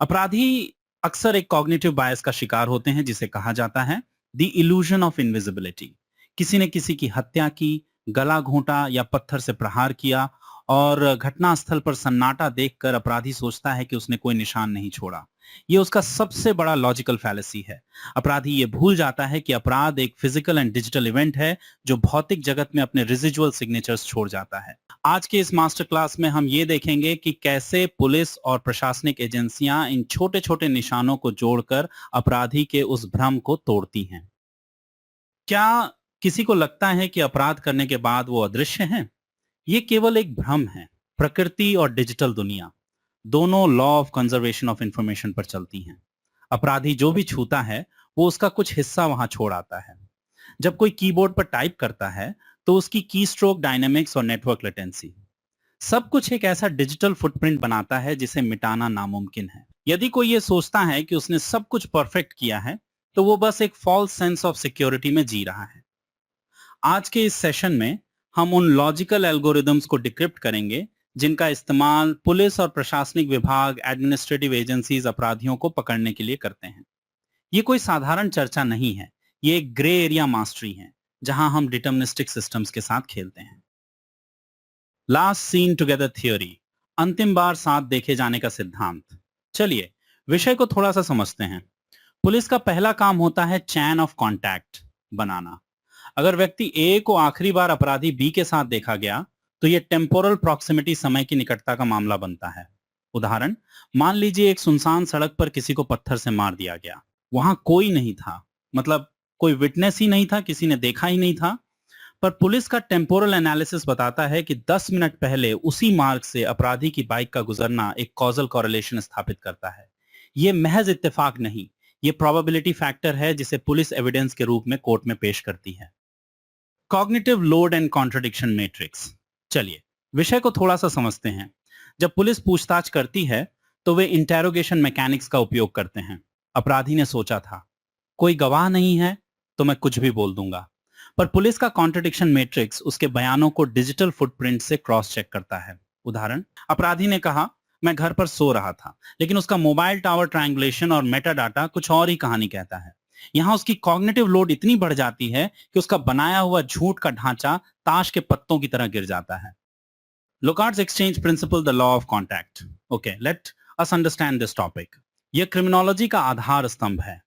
अपराधी अक्सर एक कॉग्निटिव बायस का शिकार होते हैं जिसे कहा जाता है द इल्यूजन ऑफ इनविजिबिलिटी। किसी ने किसी की हत्या की, गला घोंटा या पत्थर से प्रहार किया और घटनास्थल पर सन्नाटा देखकर अपराधी सोचता है कि उसने कोई निशान नहीं छोड़ा। ये उसका सबसे बड़ा लॉजिकल फैलेसी है। अपराधी ये भूल जाता है कि अपराध एक फिजिकल एंड डिजिटल इवेंट है जो भौतिक जगत में अपने रेजिडुअल सिग्नेचर्स छोड़ जाता है। आज के इस मास्टर क्लास में हम ये देखेंगे कि कैसे पुलिस और प्रशासनिक एजेंसियां इन छोटे छोटे निशानों को जोड़कर अपराधी के उस भ्रम को तोड़ती हैं। क्या किसी को लगता है कि अपराध करने के बाद वो अदृश्य हैं? ये केवल एक भ्रम है। प्रकृति और डिजिटल दुनिया दोनों law of conservation of information पर चलती हैं। अपराधी जो भी छूता है वो उसका कुछ हिस्सा वहां छोड़ आता है। जब कोई कीबोर्ड पर टाइप करता है तो उसकी की स्ट्रोक डायनेमिक्स और नेटवर्क लेटेंसी सब कुछ एक ऐसा डिजिटल फुटप्रिंट बनाता है जिसे मिटाना नामुमकिन है। यदि कोई ये सोचता है कि उसने सब कुछ परफेक्ट किया है तो वो बस एक फॉल्स सेंस ऑफ सिक्योरिटी में जी रहा है। आज के इस सेशन में हम उन लॉजिकल एल्गोरिदम्स को डिक्रिप्ट करेंगे जिनका इस्तेमाल पुलिस और प्रशासनिक विभाग, एडमिनिस्ट्रेटिव एजेंसीज अपराधियों को पकड़ने के लिए करते हैं। ये कोई साधारण चर्चा नहीं है, ये एक ग्रे एरिया मास्टरी है जहां हम डिटर्मिनिस्टिक सिस्टम्स के साथ खेलते हैं। लास्ट सीन टुगेदर थ्योरी, अंतिम बार साथ देखे जाने का सिद्धांत। चलिए विषय को थोड़ा सा समझते हैं। पुलिस का पहला काम होता है चैन ऑफ कॉन्टैक्ट बनाना। अगर व्यक्ति ए को आखिरी बार अपराधी बी के साथ देखा गया तो यह टेम्पोरल प्रॉक्सिमिटी, समय की निकटता का मामला बनता है। उदाहरण, मान लीजिए एक सुनसान सड़क पर किसी को पत्थर से मार दिया गया। वहां कोई नहीं था, मतलब कोई विटनेस ही नहीं था, किसी ने देखा ही नहीं था। पर पुलिस का टेम्पोरल एनालिसिस बताता है कि 10 मिनट पहले उसी मार्ग से अपराधी की बाइक का गुजरना एक कॉजल कॉरेलेशन स्थापित करता है। यह महज इत्तेफाक नहीं, यह प्रोबेबिलिटी फैक्टर है जिसे पुलिस एविडेंस के रूप में कोर्ट में पेश करती है। Cognitive load and contradiction matrix. चलिए विषय को थोड़ा सा समझते हैं। जब पुलिस पूछताछ करती है तो वे इंटेरोगेशन मैकेनिक्स का उपयोग करते हैं। अपराधी ने सोचा था कोई गवाह नहीं है तो मैं कुछ भी बोल दूंगा। पर पुलिस का कॉन्ट्रडिक्शन मैट्रिक्स उसके बयानों को डिजिटल फुटप्रिंट से क्रॉस चेक करता है। उदाहरण, अपराधी ने कहा मैं घर पर सो रहा था, लेकिन उसका मोबाइल टावर ट्रायंगुलेशन और मेटा डाटा कुछ और ही कहानी कहता है। यहां उसकी कॉग्निटिव लोड इतनी बढ़ जाती है कि उसका बनाया हुआ झूठ का ढांचा ताश के पत्तों की तरह गिर जाता है। Locard's exchange principle, the law of contact. Okay, let us understand this topic. यह क्रिमिनोलॉजी का आधार स्तंभ है।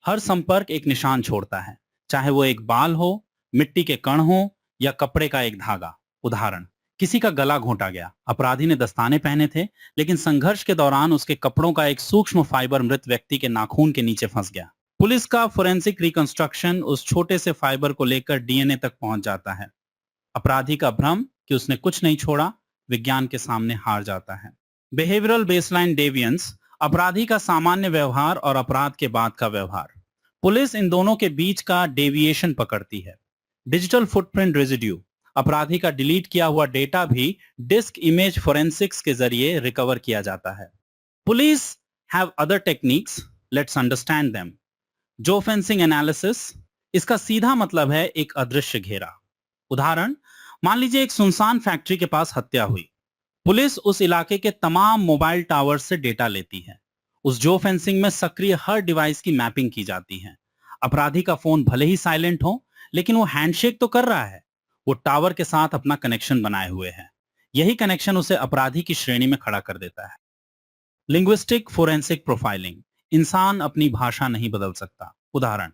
हर संपर्क एक निशान छोड़ता है, चाहे वो एक बाल हो, मिट्टी के कण हो या कपड़े का एक धागा। उदाहरण, किसी का गला घोंटा गया। अपराधी ने दस्ताने पहने थे, लेकिन संघर्ष के दौरान उसके कपड़ों का एक सूक्ष्म फाइबर मृत व्यक्ति के नाखून के नीचे फंस गया। पुलिस का फोरेंसिक रिकंस्ट्रक्शन उस छोटे से फाइबर को लेकर डीएनए तक पहुंच जाता है। अपराधी का भ्रम कि उसने कुछ नहीं छोड़ा विज्ञान के सामने हार जाता है। बिहेवियरल बेसलाइन डेविएंस, अपराधी का सामान्य व्यवहार और अपराध के बाद का व्यवहार। पुलिस इन दोनों के बीच का डेविएशन पकड़ती है। डिजिटल फुटप्रिंट रेजिड्यू, अपराधी का डिलीट किया हुआ डेटा भी डिस्क इमेज फोरेंसिक्स के जरिए रिकवर किया जाता है। Police have other techniques, let's understand them. जो फेंसिंग एनालिसिस, इसका सीधा मतलब है एक अदृश्य घेरा। उदाहरण, मान लीजिए एक सुनसान फैक्ट्री के पास हत्या हुई। पुलिस उस इलाके के तमाम मोबाइल टावर से डेटा लेती है। उस जो फेंसिंग में सक्रिय हर डिवाइस की मैपिंग की जाती है। अपराधी का फोन भले ही साइलेंट हो, लेकिन वो हैंडशेक तो कर रहा है। वो टावर के साथ अपना कनेक्शन बनाए हुए है। यही कनेक्शन उसे अपराधी की श्रेणी में खड़ा कर देता है। लिंग्विस्टिक फोरेंसिक प्रोफाइलिंग, इंसान अपनी भाषा नहीं बदल सकता। उदाहरण,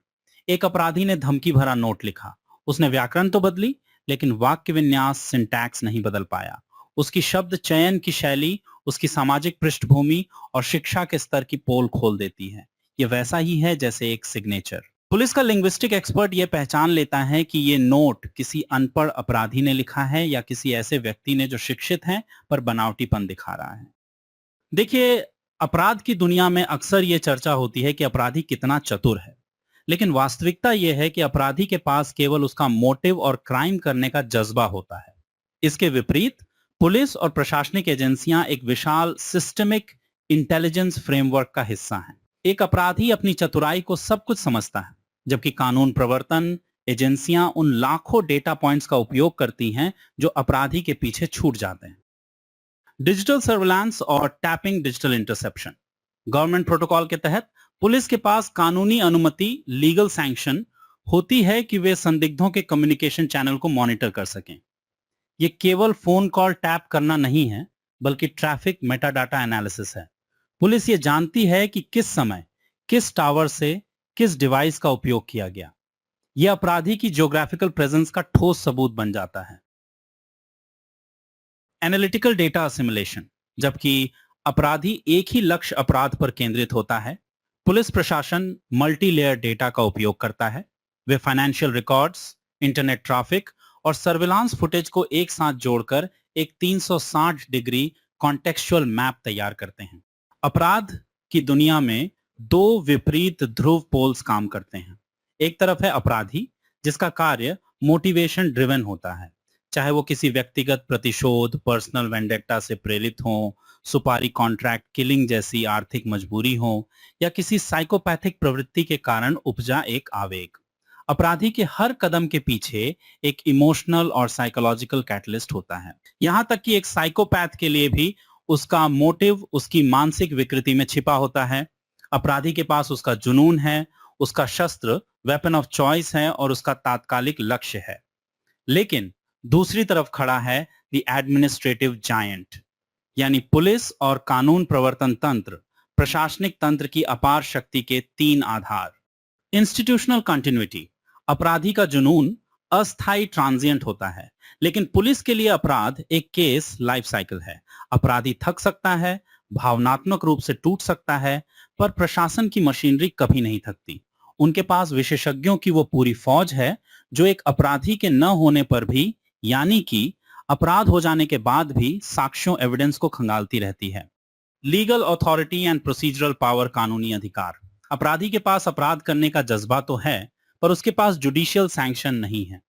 एक अपराधी ने धमकी भरा नोट लिखा। उसने व्याकरण तो बदली, लेकिन वाक्य विन्यास, सिंटैक्स नहीं बदल पाया। उसकी शब्द चयन की शैली, उसकी सामाजिक पृष्ठभूमि और शिक्षा के स्तर की पोल खोल देती है। यह वैसा ही है जैसे एक सिग्नेचर। पुलिस का लिंग्विस्टिक एक्सपर्ट यह पहचान लेता है कि यह नोट किसी अनपढ़ अपराधी ने लिखा है या किसी ऐसे व्यक्ति ने जो शिक्षित है पर बनावटीपन दिखा रहा है। देखिए, अपराध की दुनिया में अक्सर यह चर्चा होती है कि अपराधी कितना चतुर है, लेकिन वास्तविकता यह है कि अपराधी के पास केवल उसका मोटिव और क्राइम करने का जज्बा होता है। इसके विपरीत पुलिस और प्रशासनिक एजेंसियां एक विशाल सिस्टमिक इंटेलिजेंस फ्रेमवर्क का हिस्सा हैं। एक अपराधी अपनी चतुराई को सब कुछ समझता है, जबकि कानून प्रवर्तन एजेंसियां उन लाखों डेटा पॉइंट्स का उपयोग करती हैं जो अपराधी के पीछे छूट जाते हैं। डिजिटल सर्विलांस और tapping digital interception. Government protocol के तहत पुलिस के पास कानूनी अनुमति, लीगल सैंक्शन होती है कि वे संदिग्धों के कम्युनिकेशन चैनल को मॉनिटर कर सकें। ये केवल फोन कॉल टैप करना नहीं है, बल्कि ट्रैफिक मेटाडाटा एनालिसिस है। पुलिस ये जानती है कि किस समय, किस टावर से, किस डिवाइस का उपयोग किया गया। यह अपराधी की ज्योग्राफिकल प्रेजेंस का ठोस सबूत बन जाता है। एनालिटिकल डेटा असिमुलेशन, जबकि अपराधी एक ही लक्ष्य अपराध पर केंद्रित होता है, पुलिस प्रशासन मल्टी लेयर डेटा का उपयोग करता है। वे फाइनेंशियल रिकॉर्ड्स, इंटरनेट ट्रैफिक और सर्विलांस फुटेज को एक साथ जोड़कर एक 360 डिग्री कॉन्टेक्सचुअल मैप तैयार करते हैं। अपराध की दुनिया में दो विपरीत ध्रुव पोल्स काम करते हैं। एक तरफ है अपराधी, जिसका कार्य मोटिवेशन ड्रिवन होता है, चाहे वो किसी व्यक्तिगत प्रतिशोध, पर्सनल वेंडेट्टा से प्रेरित हो, सुपारी कॉन्ट्रैक्ट किलिंग जैसी आर्थिक मजबूरी हो, या किसी साइकोपैथिक प्रवृत्ति के कारण उपजा एक आवेग। अपराधी के हर कदम के पीछे एक इमोशनल और साइकोलॉजिकल कैटलिस्ट होता है। यहां तक कि एक साइकोपैथ के लिए भी उसका मोटिव उसकी मानसिक विकृति में छिपा होता है। अपराधी के पास उसका जुनून है, उसका शस्त्र, वेपन ऑफ चॉइस है और उसका तात्कालिक लक्ष्य है। लेकिन दूसरी तरफ खड़ा है द एडमिनिस्ट्रेटिव जायंट, यानी पुलिस और कानून प्रवर्तन तंत्र, प्रशासनिक तंत्र की अपार शक्ति के तीन आधार। इंस्टीट्यूशनल कंटिन्यूटी, अपराधी का जुनून अस्थायी ट्रांजिएंट होता है, लेकिन पुलिस के लिए अपराध एक केस लाइफ साइकिल है। अपराधी थक सकता है, भावनात्मक रूप से टूट सकता है, पर प्रशासन की मशीनरी कभी नहीं थकती। उनके पास विशेषज्ञों की वो पूरी फौज है जो एक अपराधी के न होने पर भी, यानी कि अपराध हो जाने के बाद भी, साक्ष्यों, एविडेंस को खंगालती रहती है। Legal authority and procedural power, कानूनी अधिकार। अपराधी के पास अपराध करने का जज्बा तो है, पर उसके पास जुडिशियल सैंक्शन नहीं है।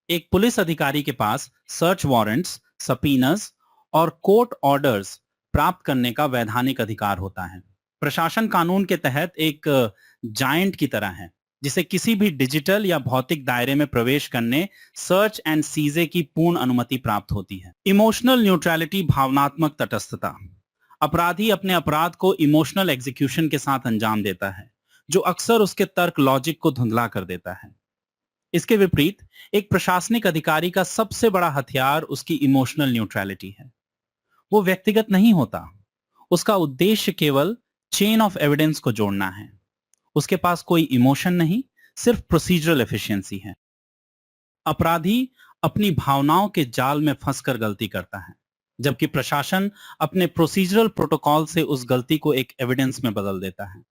एक पुलिस अधिकारी के पास सर्च वारंट्स, सबीनास और कोर्ट ऑर्डर्स प्राप्त करने का वैधानिक अधिकार होता है। प्रशासन कानून के तहत एक जायंट की तरह है, जिसे किसी भी डिजिटल या भौतिक दायरे में प्रवेश करने, सर्च एंड सीजे की पूर्ण अनुमति प्राप्त होती है। इमोशनल न्यूट्रलिटी, भावनात्मक तटस्थता। अपराधी अपने अपराध को इमोशनल एग्जीक्यूशन के साथ अंजाम देता है, जो अक्सर उसके तर्क लॉजिक को धुंधला कर देता है। इसके विपरीत एक प्रशासनिक अधिकारी का सबसे बड़ा हथियार उसकी इमोशनल न्यूट्रलिटी है। वो व्यक्तिगत नहीं होता, उसका उद्देश्य केवल चेन ऑफ एविडेंस को जोड़ना है। उसके पास कोई इमोशन नहीं, सिर्फ प्रोसीजरल एफिशिएंसी है। अपराधी अपनी भावनाओं के जाल में फंसकर गलती करता है, जबकि प्रशासन अपने प्रोसीजरल प्रोटोकॉल से उस गलती को एक एविडेंस में बदल देता है।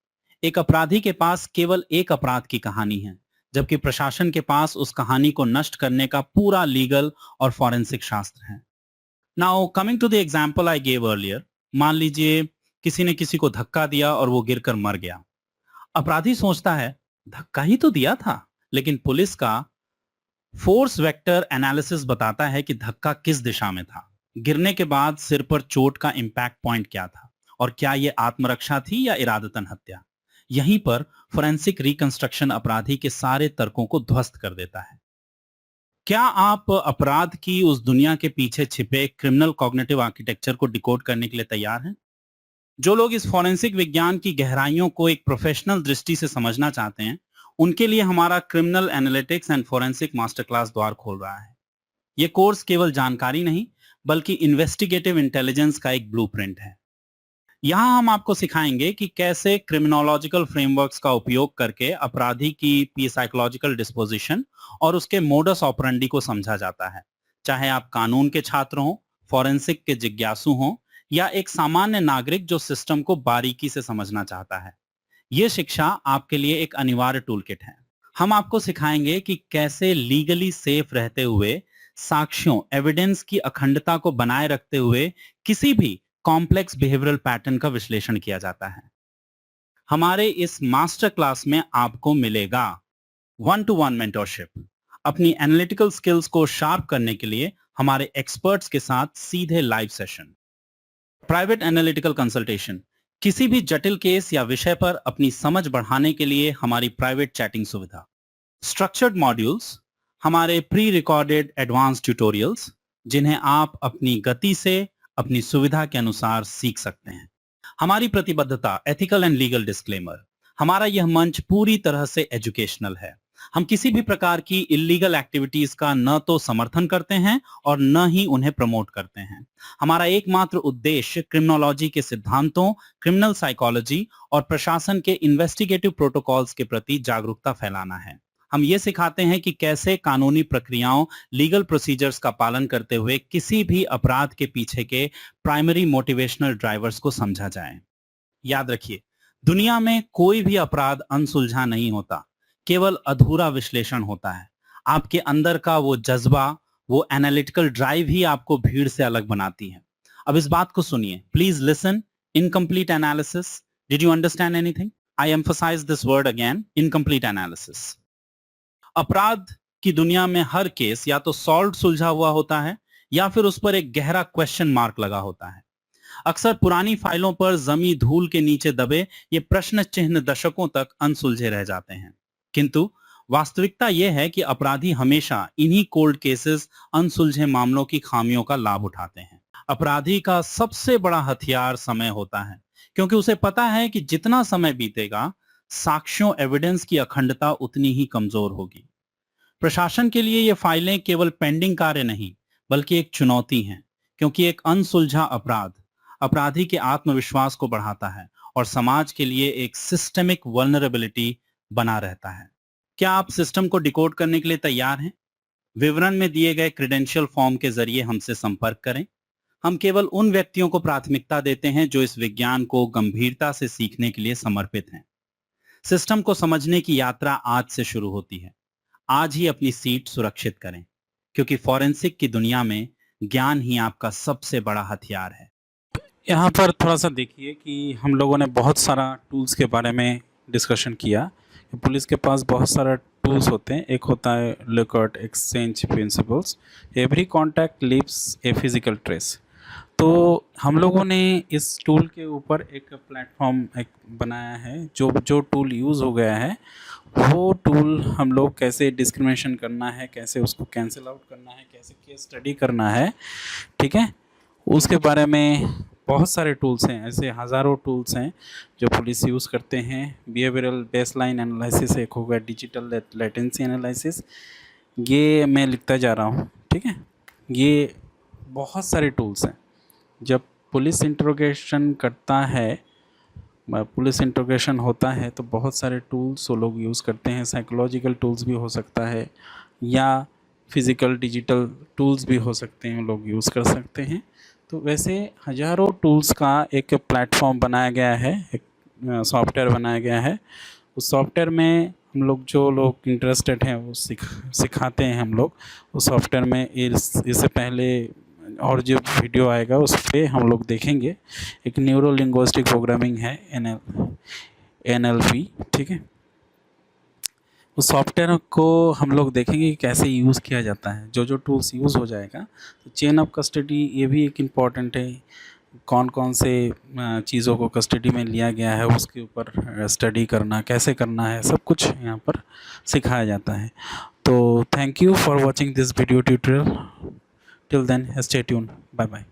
एक अपराधी के पास केवल एक अपराध की कहानी है, जबकि प्रशासन के पास उस कहानी को नष्ट करने का पूरा लीगल और फॉरेंसिक शास्त्र है। Now coming to the example I gave earlier, मान लीजिए किसी ने किसी को धक्का दिया और वो गिरकर मर गया। अपराधी सोचता है धक्का ही तो दिया था, लेकिन पुलिस का फोर्स वेक्टर एनालिसिस बताता है कि धक्का किस दिशा में था, गिरने के बाद सिर पर चोट का इंपैक्ट पॉइंट क्या था, और क्या यह आत्मरक्षा थी या इरादतन हत्या। यहीं पर फोरेंसिक रिकंस्ट्रक्शन अपराधी के सारे तर्कों को ध्वस्त कर देता है। क्या आप अपराध की उस दुनिया के पीछे छिपे क्रिमिनल कॉग्निटिव आर्किटेक्चर को डिकोड करने के लिए तैयार हैं? जो लोग इस फोरेंसिक विज्ञान की गहराइयों को एक प्रोफेशनल दृष्टि से समझना चाहते हैं, उनके लिए हमारा criminal analytics and forensic master class द्वार खोल रहा है। यह कोर्स केवल जानकारी नहीं, बल्कि इन्वेस्टिगेटिव इंटेलिजेंस का एक ब्लूप्रिंट है। यहां हम आपको सिखाएंगे कि कैसे क्रिमिनोलॉजिकल फ्रेमवर्क्स का उपयोग करके अपराधी की साइकोलॉजिकल डिस्पोजिशन और उसके मोडस ऑपरेंडी को समझा जाता है। चाहे आप कानून के छात्र हों, फॉरेंसिक के जिज्ञासु हों, या एक सामान्य नागरिक जो सिस्टम को बारीकी से समझना चाहता है, यह शिक्षा आपके लिए एक अनिवार्य टूलकिट है। हम आपको सिखाएंगे कि कैसे लीगली सेफ रहते हुए, साक्ष्यों, एविडेंस की अखंडता को बनाए रखते हुए किसी भी कॉम्प्लेक्स बिहेवियरल पैटर्न का विश्लेषण किया जाता है। हमारे इस मास्टर क्लास में आपको मिलेगा 1-to-1 मेंटरशिप, अपनी एनालिटिकल स्किल्स को शार्प करने के लिए हमारे एक्सपर्ट्स के साथ सीधे live session, private analytical consultation, किसी भी जटिल केस या विषय पर अपनी समझ बढ़ाने के लिए हमारी प्राइवेट चैटिंग सुविधा, स्ट्रक्चर्ड मॉड्यूल्स, हमारे प्री रिकॉर्डेड एडवांस ट्यूटोरियल्स जिन्हें आप अपनी गति से, अपनी सुविधा के अनुसार सीख सकते हैं। हमारी प्रतिबद्धता, एथिकल एंड लीगल डिस्क्लेमर। हमारा यह मंच पूरी तरह से एजुकेशनल है। हम किसी भी प्रकार की इलीगल एक्टिविटीज का न तो समर्थन करते हैं और न ही उन्हें प्रमोट करते हैं। हमारा एकमात्र उद्देश्य क्रिमिनोलॉजी के सिद्धांतों, क्रिमिनल साइकोलॉजी और प्रशासन के इन्वेस्टिगेटिव प्रोटोकॉल्स के प्रति जागरूकता फैलाना है। हम ये सिखाते हैं कि कैसे कानूनी प्रक्रियाओं, लीगल प्रोसीजर्स का पालन करते हुए किसी भी अपराध के पीछे के प्राइमरी मोटिवेशनल ड्राइवर्स को समझा जाए। याद रखिए, दुनिया में कोई भी अपराध अनसुलझा नहीं होता, केवल अधूरा विश्लेषण होता है। आपके अंदर का वो जज्बा, वो एनालिटिकल ड्राइव ही आपको भीड़ से अलग बनाती है। अब इस बात को सुनिए, please listen. Incomplete analysis. Did you understand anything? I emphasise this word again, incomplete analysis. अपराध की दुनिया में हर केस या तो सॉल्व, सुलझा हुआ होता है, या फिर उस पर एक गहरा क्वेश्चन मार्क लगा होता है। अक्सर पुरानी फाइलों पर जमी धूल के नीचे दबे ये प्रश्न चिन्ह दशकों तक अनसुलझे रह जाते हैं। किंतु वास्तविकता यह है कि अपराधी हमेशा इन्हीं कोल्ड केसेस, अनसुलझे मामलों की खामियों का लाभ उठाते हैं। अपराधी का सबसे बड़ा हथियार समय होता है, क्योंकि उसे पता है कि जितना समय बीतेगा, साक्ष्यों, एविडेंस की अखंडता उतनी ही कमजोर होगी। प्रशासन के लिए ये फाइलें केवल पेंडिंग कार्य नहीं, बल्कि एक चुनौती हैं, क्योंकि एक अनसुलझा अपराध अपराधी के आत्मविश्वास को बढ़ाता है और समाज के लिए एक सिस्टेमिक वल्नरेबिलिटी बना रहता है। क्या आप सिस्टम को डिकोड करने के लिए तैयार हैं? विवरण में दिए गए क्रेडेंशियल फॉर्म के जरिए हमसे संपर्क करें। हम केवल उन व्यक्तियों को प्राथमिकता देते हैं जो इस विज्ञान को गंभीरता से सीखने के लिए समर्पित हैं। सिस्टम को समझने की यात्रा आज से शुरू होती है। आज ही अपनी सीट सुरक्षित करें, क्योंकि फॉरेंसिक की दुनिया में ज्ञान ही आपका सबसे बड़ा हथियार है। यहाँ पर थोड़ा सा देखिए कि हम लोगों ने बहुत सारा टूल्स के बारे में डिस्कशन किया। पुलिस के पास बहुत सारा टूल्स होते हैं। एक होता है lookout exchange principles, every contact leaves a physical trace. तो हम लोगों ने इस टूल के ऊपर एक प्लेटफॉर्म एक बनाया है। जो टूल यूज़ हो गया है, वो टूल हम लोग कैसे डिस्क्रिमिनेशन करना है, कैसे उसको कैंसिल आउट करना है, कैसे केस स्टडी करना है, ठीक है, उसके बारे में बहुत सारे टूल्स हैं। ऐसे हज़ारों टूल्स हैं जो पुलिस यूज़ करते हैं। बिहेवियरल बेसलाइन एनालिसिस एक हो गया, डिजिटल लेटेंसी एनालिसिस, ये मैं लिखता जा रहा हूँ, ठीक है। ये बहुत सारे टूल्स हैं। जब पुलिस इंट्रोगेशन करता है, पुलिस इंट्रोगेशन होता है, तो बहुत सारे टूल्स वो लोग यूज़ करते हैं। साइकोलॉजिकल टूल्स भी हो सकता है, या फिज़िकल डिजिटल टूल्स भी हो सकते हैं, लोग यूज़ कर सकते हैं। तो वैसे हज़ारों टूल्स का एक प्लेटफॉर्म बनाया गया है, एक सॉफ्टवेयर बनाया गया है। उस सॉफ्टवेयर में हम लोग, जो लोग इंटरेस्टेड हैं, वो सिखाते हैं हम लोग उस सॉफ्टवेयर में। इससे पहले और जो वीडियो आएगा उस पर हम लोग देखेंगे। एक न्यूरो लिंग्विस्टिक प्रोग्रामिंग है, NLP, ठीक है। उस सॉफ्टवेयर को हम लोग देखेंगे कि कैसे यूज़ किया जाता है। जो टूल्स यूज़ हो जाएगा, तो चेन ऑफ कस्टडी ये भी एक इम्पॉर्टेंट है। कौन कौन से चीज़ों को कस्टडी में लिया गया है, उसके ऊपर स्टडी करना, कैसे करना है, सब कुछ यहाँ पर सिखाया जाता है। तो thank you for watching this video tutorial. Till then, stay tuned, bye bye.